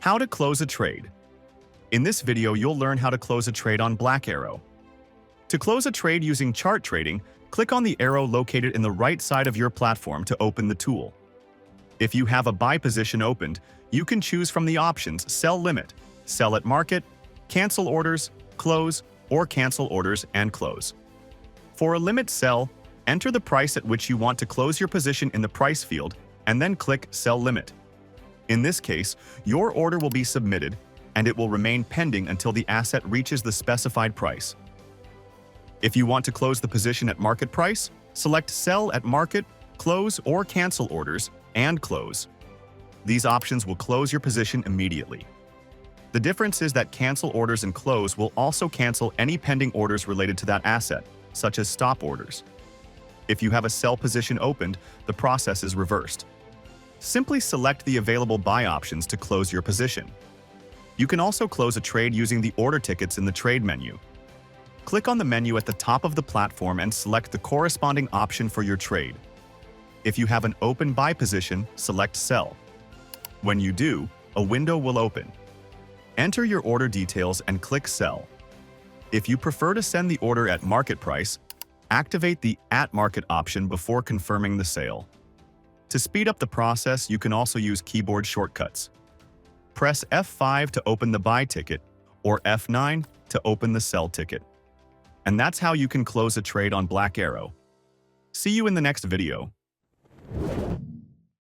How to close a trade. In this video, you'll learn how to close a trade on BlackArrow. To close a trade using chart trading, click on the arrow located in the right side of your platform to open the tool. If you have a buy position opened, you can choose from the options Sell Limit, Sell at Market, Cancel Orders, Close, or Cancel Orders and Close. For a limit sell, enter the price at which you want to close your position in the price field and then click Sell Limit. In this case, your order will be submitted and it will remain pending until the asset reaches the specified price. If you want to close the position at market price, select Sell at Market, Close, or Cancel Orders and Close. These options will close your position immediately. The difference is that Cancel Orders and Close will also cancel any pending orders related to that asset, such as stop orders. If you have a sell position opened, the process is reversed. Simply select the available buy options to close your position. You can also close a trade using the order tickets in the trade menu. Click on the menu at the top of the platform and select the corresponding option for your trade. If you have an open buy position, select Sell. When you do, a window will open. Enter your order details and click Sell. If you prefer to send the order at market price, activate the At Market option before confirming the sale. To speed up the process, you can also use keyboard shortcuts. Press F5 to open the buy ticket or F9 to open the sell ticket. And that's how you can close a trade on BlackArrow. See you in the next video.